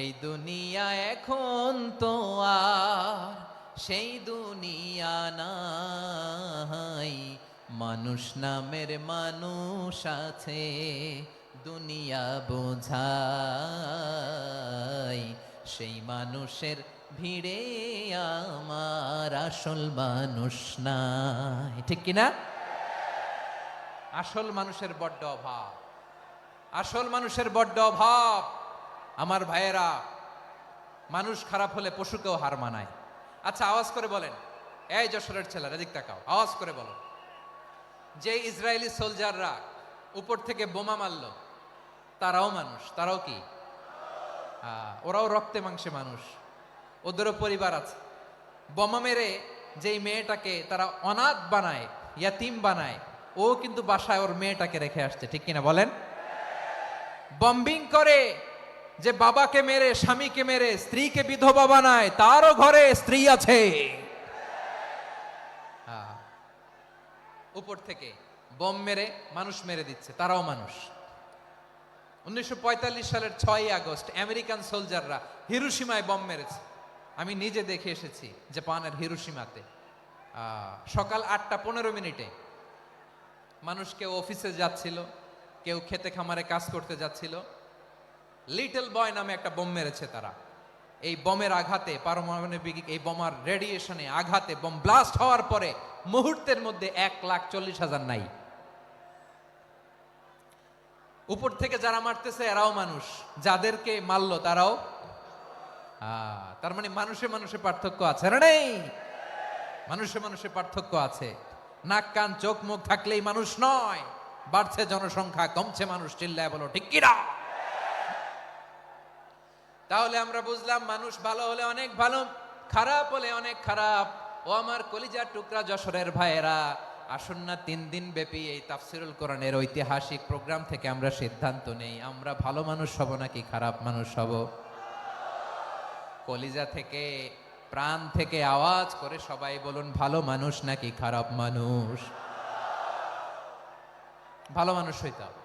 এই দুনিয়া এখন তো আর সেই দুনিয়া নাই, মানুষ নামের মানুষ আছে দুনিয়া বোঝাই, সেই মানুষের ভিড়ে আমার আসল মানুষ নাই। ঠিক কিনা? আসল মানুষের বড্ড অভাব, আসল মানুষের বড্ড অভাব। আমার ভাইয়েরা, মানুষ খারাপ হলে পশুকেও হার মানায়। আচ্ছা, আওয়াজ করে বলেন, এই যশোরের ছেলেরা এদিক তাকাও, আওয়াজ করে বলো, যে ইসরায়েলি সোলজাররা উপর থেকে বোমা মারলো তারাও মানুষ? তারাও কি? ওরাও রক্তে মাংসে মানুষ, ওদেরও পরিবার আছে। বোমা মেরে যেই মেয়েটাকে তারা অনাথ বানায়, ইয়াতিম বানায়, ও কিন্তু বাসায় ওর মেয়েটাকে রেখে আসছে। ঠিক কিনা বলেন? বম্বিং করে যে বাবাকে মেরে, স্বামীকে মেরে স্ত্রীকে বিধবা বানায়, তারও ঘরে স্ত্রী আছে। উপর থেকে বোম মেরে মানুষ মেরে দিচ্ছে, তারাও মানুষ। 1945 সালের 6ই আগস্ট আমেরিকান সোলজাররা হিরোশিমায় বোম মেরেছে। আমি নিজে দেখে এসেছি জাপানের হিরোশিমাতে। সকাল 8:15 মানুষ কেউ অফিসে যাচ্ছিল, কেউ খেতে খামারে কাজ করতে যাচ্ছিল। লিটল বয় নামে একটা বোম মেরেছে তারা। এই বোমের আঘাতে, পারমাণবিক এই বোমার রেডিয়েশনে আঘাতে বোম ব্লাস্ট হওয়ার পরে মুহূর্তের মধ্যে 1,40,000 নাই। উপর থেকে যারা মারতেছে এরাও মানুষ, যাদেরকে মারলো তারাও। তার মানে মানুষে মানুষে পার্থক্য আছে না? নেই? মানুষে মানুষে পার্থক্য আছে। নাক কান চোখ মুখ থাকলেই মানুষ নয়। বাড়ছে জনসংখ্যা, কমছে মানুষ। চিল্লায় বলো ঠিক কিনা? তাহলে আমরা বুঝলাম, মানুষ ভালো হলে অনেক ভালো, খারাপ হলে অনেক খারাপ। ও আমার কলিজার টুকরা যশোরের ভাইয়েরা, আসুন না 3 দিন ব্যাপী এই তাফসিরুল কোরআনের ঐতিহাসিক প্রোগ্রাম থেকে আমরা সিদ্ধান্ত নেই, আমরা ভালো মানুষ হব নাকি খারাপ মানুষ হব। কলিজা থেকে, প্রাণ থেকে আওয়াজ করে সবাই বলুন, ভালো মানুষ নাকি খারাপ মানুষ? ভালো মানুষ হইতে হবে।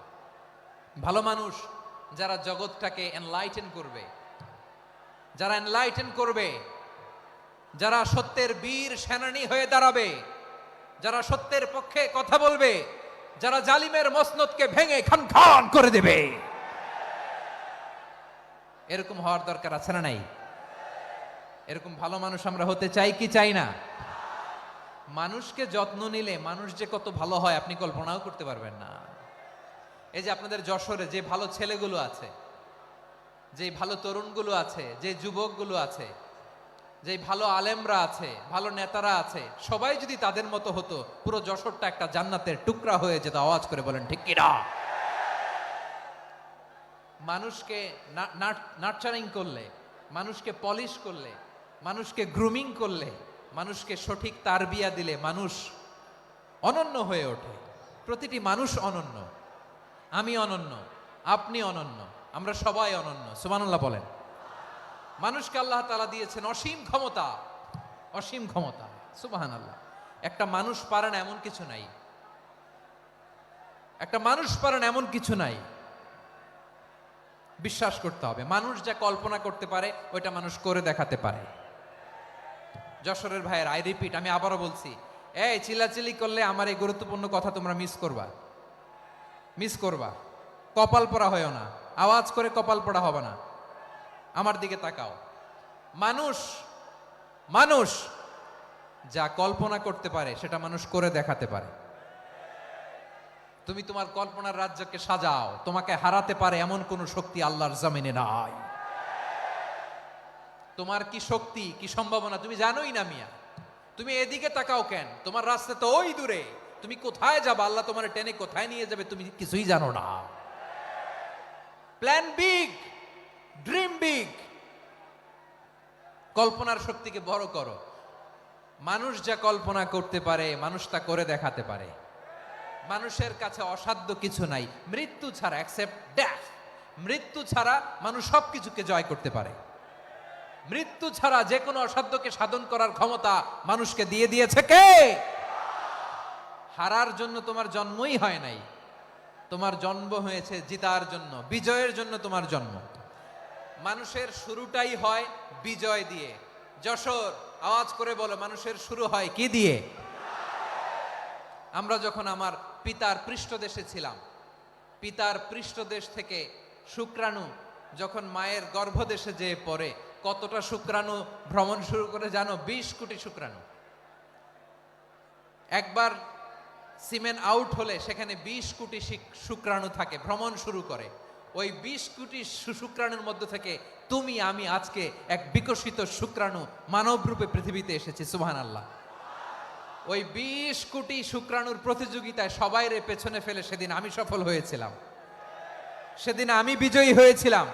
ভালো মানুষ যারা জগৎটাকে এনলাইটেন করবে, যারা এনলাইটেন করবে, যারা সত্যের বীর সেনানী হয়ে দাঁড়াবে, যারা সত্যের পক্ষে কথা বলবে, যারা জালিমের মসনদকে ভেঙে খান খান করে দেবে। এরকম হওয়ার দরকার আছে না নাই? এরকম ভালো মানুষ আমরা হতে চাই কি চাই না? মানুষকে যত্ন নিলে মানুষ যে কত ভালো হয় আপনি কল্পনাও করতে পারবেন না। এই যে আপনাদের যশোরে যে ভালো ছেলেগুলো আছে, যে ভালো তরুণগুলো আছে, যে যুবকগুলো আছে, যে ভালো আলেমরা আছে, ভালো নেতারা আছে, সবাই যদি তাদের মতো হতো, পুরো যশোরটা একটা জান্নাতের টুকরা হয়ে যেত। আওয়াজ করে বলেন ঠিক কিনা? মানুষকে নার্চারিং করলে, মানুষকে পলিশ করলে, মানুষকে গ্রুমিং করলে, মানুষকে সঠিক তারবিয়া দিলে মানুষ অনন্য হয়ে ওঠে। প্রতিটি মানুষ অনন্য। আমি অনন্য, আপনি অনন্য, আমরা সবাই অনন্য। সুবহানাল্লাহ বলেন। মানুষকে আল্লাহ তাআলা দিয়েছেন অসীম ক্ষমতা, অসীম ক্ষমতা। সুবহানাল্লাহ। একটা মানুষ পারে না এমন কিছু নাই, একটা মানুষ পারে না এমন কিছু নাই। বিশ্বাস করতে হবে, মানুষ যা কল্পনা করতে পারে ওইটা মানুষ করে দেখাতে পারে। যশোরের ভাইয়ের, আই রিপিট, আমি আবারও বলছি, এই চিল্লাচিল্লি করলে আমার এই গুরুত্বপূর্ণ কথা তোমরা মিস করবা, মিস করবা। কপাল পোড়া হয়েও না, আওয়াজ করে কপাল পোড়া হবে না। আমার দিকে তাকাও। মানুষ, মানুষ যা কল্পনা করতে পারে সেটা মানুষ করে দেখাতে পারে। তুমি তোমার কল্পনার রাজ্যকে সাজাও, তোমাকে হারাতে পারে এমন কোন শক্তি আল্লাহর জমিনে নাই। তোমার কি শক্তি, কি সম্ভাবনা তুমি জানোই না মিয়া। তুমি এদিকে তাকাও কেন? তোমার রাস্তা তো ওই দূরে। তুমি কোথায় যাবে, আল্লাহ তোমার টেনে কোথায় নিয়ে যাবে তুমি কিছুই জানো না। প্ল্যান বিগ, ড্রিম বিগ, কল্পনার শক্তিকে বড় করো। মানুষ যা কল্পনা করতে পারে মানুষ তা করে দেখাতে পারে। মানুষের কাছে অসাধ্য কিছু নাই, মৃত্যু ছাড়া, এক্সেপ্ট ডেথ। মৃত্যু ছাড়া মানুষ সবকিছুকে জয় করতে পারে। মৃত্যু ছাড়া যে কোনো অসাধ্যকে সাধন করার ক্ষমতা মানুষকে দিয়ে দিয়েছে কে? হারার জন্য তোমার জন্মই হয় নাই, তোমার জন্ম হয়েছে জিতার জন্য, বিজয়ের জন্য তোমার জন্ম। মানুষের শুরুটাই হয় বিজয় দিয়ে। যশোর, আওয়াজ করে বলো, মানুষের শুরু হয় কি দিয়ে? আমরা যখন আমার পিতার পৃষ্ঠদেশে ছিলাম, পিতার পৃষ্ঠদেশ থেকে শুক্রাণু যখন মায়ের গর্ভদেশে যেয়ে পড়ে, কতটা শুক্রাণু ভ্রমণ শুরু করে জানো? 20 কোটি শুক্রাণু। একবার সিমেন আউট হলে সেখানে 20 কোটি শুক্রাণু থাকে, ভ্রমণ শুরু করে। ওই 20 কোটি শুক্রাণুর মধ্য থেকে তুমি আমি আজকে এক বিকশিত শুক্রাণু মানব রূপে পৃথিবীতে এসেছি। সুবহানাল্লাহ। ওই 20 কোটি শুক্রাণুর প্রতিযোগিতায় সবাইরে পেছনে ফেলে সেদিন আমি সফল হয়েছিলাম, সেদিন আমি বিজয়ী হয়েছিলাম।